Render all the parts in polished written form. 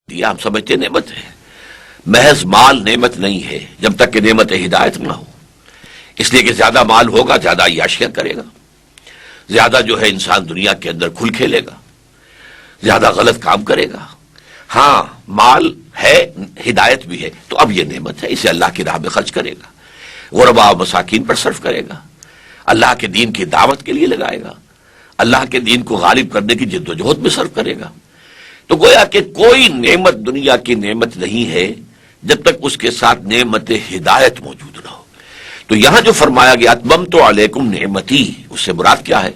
دیا ہم سمجھتے نعمت ہے. محض مال نعمت نہیں ہے جب تک کہ نعمت ہدایت نہ ہو. اس لیے کہ زیادہ مال ہوگا زیادہ عیاشیاں کرے گا، زیادہ جو ہے انسان دنیا کے اندر کھل کھیلے گا، زیادہ غلط کام کرے گا. ہاں مال ہے، ہدایت بھی ہے، تو اب یہ نعمت ہے، اسے اللہ کی راہ میں خرچ کرے گا، غرباء و مساکین پر صرف کرے گا، اللہ کے دین کی دعوت کے لیے لگائے گا، اللہ کے دین کو غالب کرنے کی جد و جہد میں صرف کرے گا. تو گویا کہ کوئی نعمت دنیا کی نعمت نہیں ہے جب تک اس کے ساتھ نعمت ہدایت موجود نہ ہو. تو یہاں جو فرمایا گیا اتممت علیکم نعمتی، اس سے مراد کیا ہے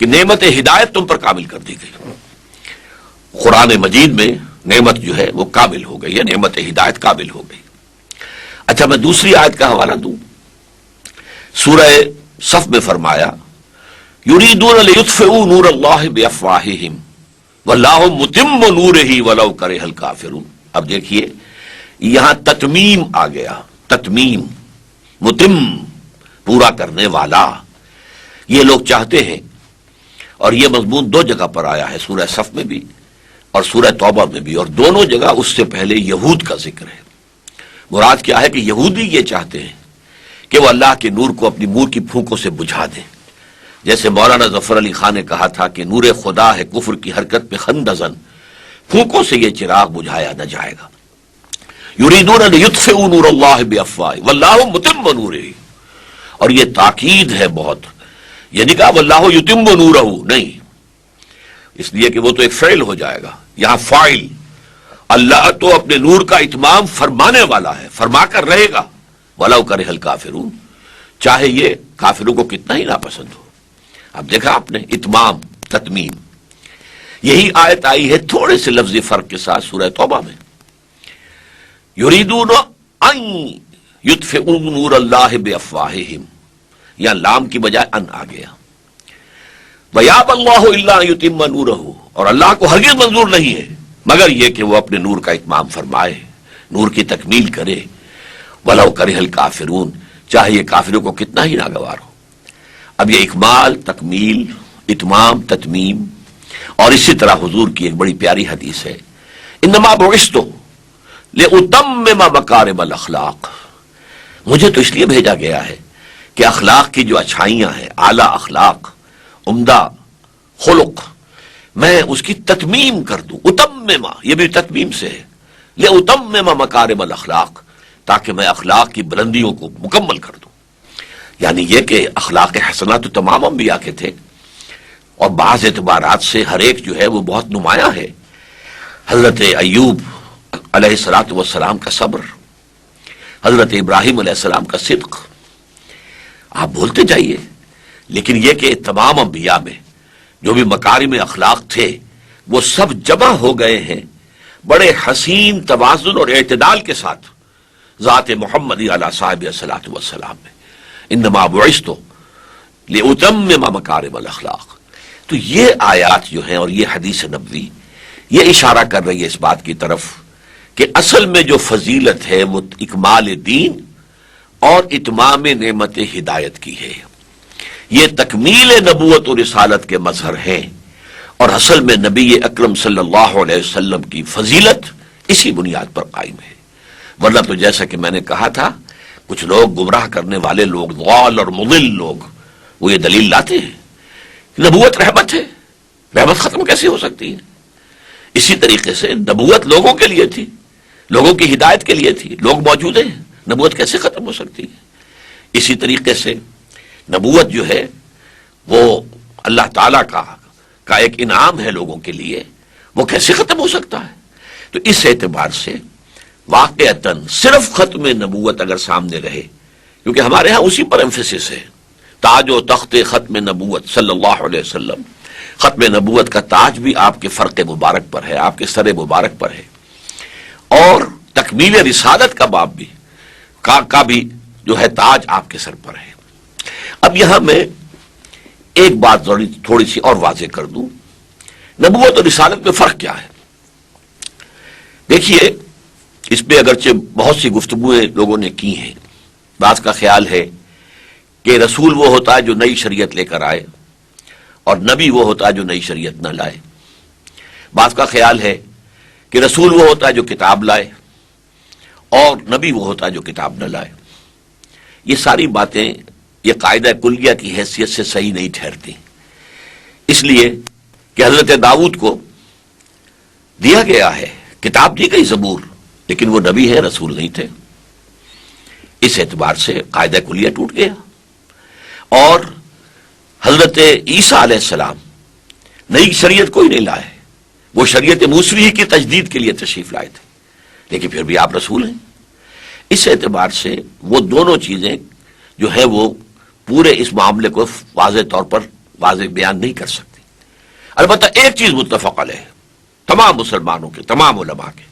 کہ نعمت ہدایت تم پر کامل کر دی گئی. قرآن مجید میں نعمت جو ہے وہ کامل ہو گئی ہے، نعمت ہدایت کامل ہو گئی. اچھا میں دوسری آیت کا حوالہ دوں. سورہ صف میں فرمایا یریدون لیطفئوا نور اللہ بافواہہم واللہ متم نورہ ولو کرہ الکافرون. اب دیکھیے یہاں تتمیم آ گیا، تتمیم، متم، پورا کرنے والا. یہ لوگ چاہتے ہیں، اور یہ مضمون دو جگہ پر آیا ہے، سورہ صف میں بھی اور سورہ توبہ میں بھی، اور دونوں جگہ اس سے پہلے یہود کا ذکر ہے. مراد کیا ہے کہ یہودی یہ چاہتے ہیں کہ وہ اللہ کے نور کو اپنی منہ کی پھونکوں سے بجھا دیں. جیسے مولانا ظفر علی خان نے کہا تھا کہ نور خدا ہے کفر کی حرکت پہ خندزن، پھونکوں سے یہ چراغ بجھایا نہ جائے گا. یریدون لیطفئوا نور اللہ بافواہہم واللہ متم نورہ. اور یہ تاکید ہے بہت، یہ نہیں کہا واللہ یتم نورہ، نہیں، اس لیے کہ وہ تو ایک فعل ہو جائے گا. یہاں فاعل، اللہ تو اپنے نور کا اتمام فرمانے والا ہے، فرما کر رہے گا. ولو کرہ الکافرون، چاہے یہ کافروں کو کتنا ہی ناپسند ہو. اب دیکھا آپ نے اتمام، تتمیم. یہی آیت آئی ہے تھوڑے سے لفظی فرق کے ساتھ سورہ توبہ میں. یریدون ان یطفئوا نور اللہ بافواہہم، یا لام کی بجائے ان آ گیا. ویابی اللہ الا ان یتم نورہ، اور اللہ کو ہرگز منظور نہیں ہے مگر یہ کہ وہ اپنے نور کا اتمام فرمائے، نور کی تکمیل کرے. ولو کرہ الکافرون، چاہے یہ کافروں کو کتنا ہی ناگوار ہو. اب یہ اکمال، تکمیل، اتمام، تتمیم، اور اسی طرح حضور کی ایک بڑی پیاری حدیث ہے انما بعثت لأتمم مکارم الاخلاق. مجھے تو اس لیے بھیجا گیا ہے کہ اخلاق کی جو اچھائیاں ہیں، اعلیٰ اخلاق، عمدہ خلق، میں اس کی تتمیم کر دوں. اتمم، یہ بھی تتمیم سے ہے، لأتمم مکارم الاخلاق، تاکہ میں اخلاق کی بلندیوں کو مکمل کر دوں. یعنی یہ کہ اخلاق حسنہ تو تمام انبیاء کے تھے، اور بعض اعتبارات سے ہر ایک جو ہے وہ بہت نمایاں ہے. حضرت ایوب علیہ الصلوۃ والسلام کا صبر، حضرت ابراہیم علیہ السلام کا صدق، آپ بولتے جائیے. لیکن یہ کہ تمام انبیاء میں جو بھی مکارم اخلاق تھے وہ سب جمع ہو گئے ہیں بڑے حسین توازن اور اعتدال کے ساتھ ذات محمدی علیہ صاحب الصلوۃ والسلام میں. انما بعثت لأتمم مکارم الاخلاق. تو یہ آیات جو ہیں اور یہ حدیث نبوی یہ اشارہ کر رہی ہے اس بات کی طرف کہ اصل میں جو فضیلت ہے وہ اکمال دین اور اتمام نعمت ہدایت کی ہے. یہ تکمیل نبوت و رسالت کے مظہر ہیں، اور اصل میں نبی اکرم صلی اللہ علیہ وسلم کی فضیلت اسی بنیاد پر قائم ہے. ورنہ تو جیسا کہ میں نے کہا تھا، کچھ لوگ گمراہ کرنے والے لوگ، ضال اور مضل لوگ، وہ یہ دلیل لاتے ہیں نبوت رحمت ہے، رحمت ختم کیسے ہو سکتی ہے؟ اسی طریقے سے نبوت لوگوں کے لیے تھی، لوگوں کی ہدایت کے لیے تھی، لوگ موجود ہیں، نبوت کیسے ختم ہو سکتی ہے؟ اسی طریقے سے نبوت جو ہے وہ اللہ تعالیٰ کا ایک انعام ہے لوگوں کے لیے، وہ کیسے ختم ہو سکتا ہے؟ تو اس اعتبار سے واقعتاً صرف ختم نبوت اگر سامنے رہے، کیونکہ ہمارے ہاں اسی پر ایمفیسس ہے، تاج و تخت ختم نبوت صلی اللہ علیہ وسلم. ختم نبوت کا تاج بھی آپ کے فرق مبارک پر ہے، آپ کے سر مبارک پر ہے، اور تکمیل رسالت کا باب بھی کا بھی جو ہے تاج آپ کے سر پر ہے. اب یہاں میں ایک بات تھوڑی سی اور واضح کر دوں، نبوت اور رسالت میں فرق کیا ہے. دیکھیے اس پہ اگرچہ بہت سی گفتگویں لوگوں نے کی ہیں. بعض کا خیال ہے کہ رسول وہ ہوتا ہے جو نئی شریعت لے کر آئے، اور نبی وہ ہوتا ہے جو نئی شریعت نہ لائے. بعض کا خیال ہے کہ رسول وہ ہوتا ہے جو کتاب لائے اور نبی وہ ہوتا ہے جو کتاب نہ لائے. یہ ساری باتیں یہ قاعدہ کلیہ کی حیثیت سے صحیح نہیں ٹھہرتی، اس لیے کہ حضرت داؤد کو دیا گیا ہے کتاب دی گئی زبور، لیکن وہ نبی ہے، رسول نہیں تھے. اس اعتبار سے قاعدہ کلیہ ٹوٹ گیا. اور حضرت عیسیٰ علیہ السلام نئی شریعت کوئی نہیں لائے، وہ شریعت موسوی ہی کی تجدید کے لیے تشریف لائے تھے، لیکن پھر بھی آپ رسول ہیں. اس اعتبار سے وہ دونوں چیزیں جو ہے وہ پورے اس معاملے کو واضح طور پر واضح بیان نہیں کر سکتی. البتہ ایک چیز متفق علیہ تمام مسلمانوں کے، تمام علماء کے،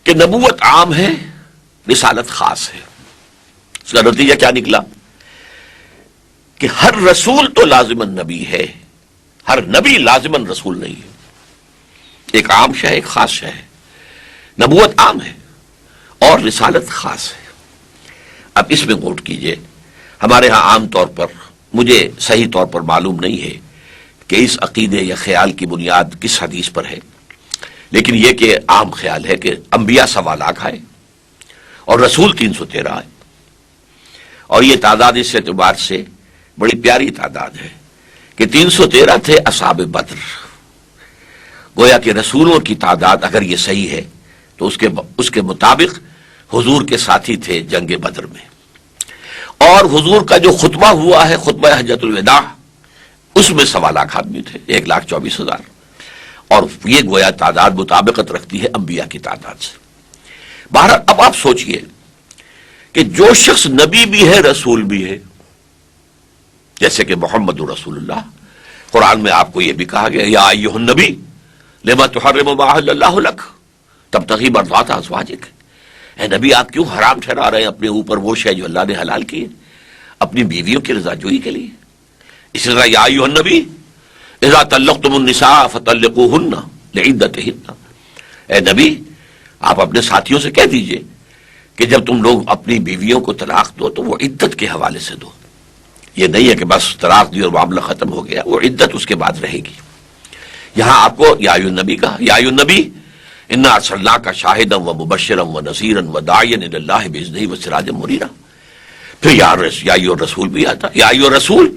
کہ نبوت عام ہے، رسالت خاص ہے. اس کا نتیجہ کیا نکلا کہ ہر رسول تو لازماً نبی ہے، ہر نبی لازماً رسول نہیں ہے. ایک عام شے ایک خاص شے ہے. نبوت عام ہے اور رسالت خاص ہے. اب اس میں غور کیجئے، ہمارے ہاں عام طور پر مجھے صحیح طور پر معلوم نہیں ہے کہ اس عقیدے یا خیال کی بنیاد کس حدیث پر ہے، لیکن یہ کہ عام خیال ہے کہ انبیاء 1.25 لاکھ آئے اور رسول 313 آئے، اور یہ تعداد اس اعتبار سے بڑی پیاری تعداد ہے کہ 313 تھے اصحاب بدر. گویا کہ رسولوں کی تعداد اگر یہ صحیح ہے تو اس کے مطابق حضور کے ساتھی تھے جنگ بدر میں. اور حضور کا جو خطبہ ہوا ہے، خطبہ حجۃ الوداع، اس میں 1.25 لاکھ آدمی تھے، 1,24,000. اور یہ گویا تعداد مطابقت رکھتی ہے انبیاء کی تعداد سے. بہرحال اب آپ سوچئے کہ جو شخص نبی بھی ہے رسول بھی ہے، جیسے کہ محمد رسول اللہ، قرآن میں آپ کو یہ بھی کہا گیا یا ایھا النبی لما تحرم ما احل اللہ لک تبتغی مرضات ازواجک. اے نبی آپ کیوں حرام ٹھہرا رہے ہیں اپنے اوپر وہ شے جو اللہ نے حلال کی ہے اپنی بیویوں کی رضا جوئی کے لیے؟ اسی طرح یا ایھا النبی اذا طلقتم النساء فطلقوهن لعدتهن. اے نبی آپ اپنے ساتھیوں سے کہہ دیجئے کہ جب تم لوگ اپنی بیویوں کو طلاق دو تو وہ عدت کے حوالے سے دو. یہ نہیں ہے کہ بس طلاق دی اور معاملہ ختم ہو گیا، وہ عدت اس کے بعد رہے گی. یہاں آپ کو یا ایھا النبی کہا، یا ایھا النبی انا ارسلناک شاہدا ومبشرا ونذیرا وداعیا الی اللہ باذنہ وسراجا منیرا. پھر یا ایھا الرسول بھی آتا، یا ایھا الرسول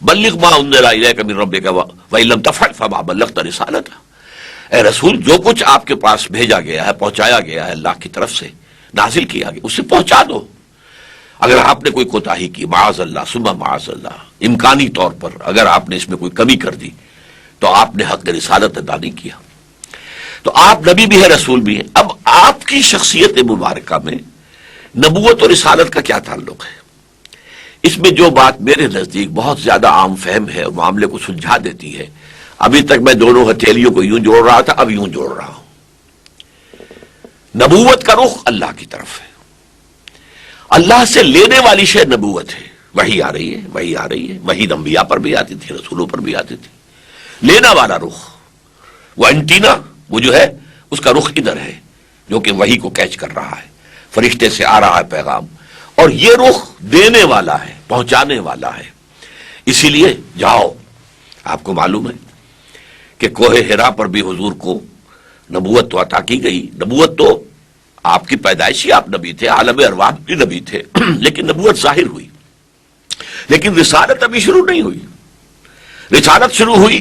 بلغ ما انزل الیک من ربک وان لم تفعل فما بلغت رسالتہ. اے رسول جو کچھ آپ کے پاس بھیجا گیا ہے، پہنچایا گیا ہے اللہ کی طرف سے، نازل کیا گیا، اسے پہنچا دو. اگر آپ نے کوئی کوتاہی کی، معاذ اللہ ثم معاذ اللہ، امکانی طور پر اگر آپ نے اس میں کوئی کمی کر دی تو آپ نے حق رسالت ادا نہیں کیا. تو آپ نبی بھی ہے رسول بھی ہے. اب آپ کی شخصیت مبارکہ میں نبوت اور رسالت کا کیا تعلق ہے؟ اس میں جو بات میرے نزدیک بہت زیادہ عام فہم ہے اور معاملے کو سلجھا دیتی ہے، ابھی تک میں دونوں ہتھیلیوں کو یوں جوڑ رہا تھا، اب یوں جوڑ رہا ہوں. نبوت کا رخ اللہ کی طرف ہے. اللہ سے لینے والی شے نبوت ہے. وحی آ رہی ہے، وحی آ رہی ہے، وحی انبیاء پر بھی آتی تھی، رسولوں پر بھی آتی تھی. لینا والا رخ وہ انٹینا، وہ جو ہے اس کا رخ ادھر ہے جو کہ وحی کو کیچ کر رہا ہے، فرشتے سے آ رہا ہے پیغام. اور یہ رخ دینے والا ہے، پہنچانے والا ہے. اسی لیے جاؤ، آپ کو معلوم ہے کہ کوہ حرا پر بھی حضور کو نبوت تو عطا کی گئی. نبوت تو آپ کی پیدائشی آپ نبی تھے، عالم ارواح بھی نبی تھے، لیکن نبوت ظاہر ہوئی. لیکن رسالت ابھی شروع نہیں ہوئی. رسالت شروع ہوئی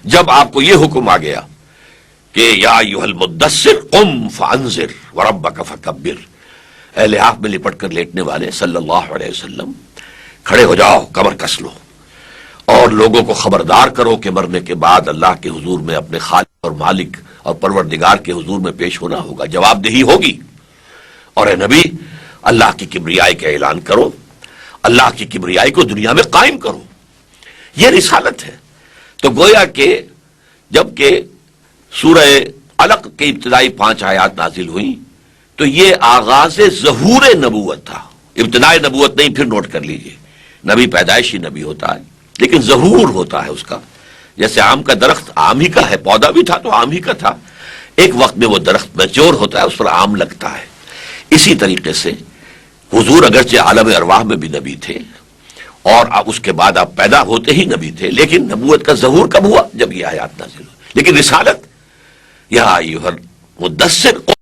جب آپ کو یہ حکم آ گیا کہ یا ایھا المدثر قم فانذر وربک فکبر. اے لحاف میں لپٹ کر لیٹنے والے صلی اللہ علیہ وسلم، کھڑے ہو جاؤ، کمر کس لو اور لوگوں کو خبردار کرو کہ مرنے کے بعد اللہ کے حضور میں اپنے خالق اور مالک اور پروردگار کے حضور میں پیش ہونا ہوگا، جواب دہی ہوگی. اور اے نبی اللہ کی کبریائی کا اعلان کرو، اللہ کی کبریائی کو دنیا میں قائم کرو. یہ رسالت ہے. تو گویا کہ جب کہ سورہ علق کے ابتدائی 5 آیات نازل ہوئیں تو یہ آغاز ظہور نبوت تھا. ابتدائی نبوت نہیں، پھر نوٹ کر لیجئے، نبی پیدائشی نبی ہوتا ہے لیکن ظہور ہوتا ہے اس کا. جیسے آم کا درخت آم ہی کا ہے، پودا بھی تھا تو آم ہی کا تھا، ایک وقت میں وہ درخت میچور ہوتا ہے، اس پر آم لگتا ہے. اسی طریقے سے حضور اگرچہ عالم ارواح میں بھی نبی تھے اور اس کے بعد آپ پیدا ہوتے ہی نبی تھے، لیکن نبوت کا ظہور کب ہوا؟ جب یہ آیات نازل ہوئی. لیکن رسالت یا ایھا مدثر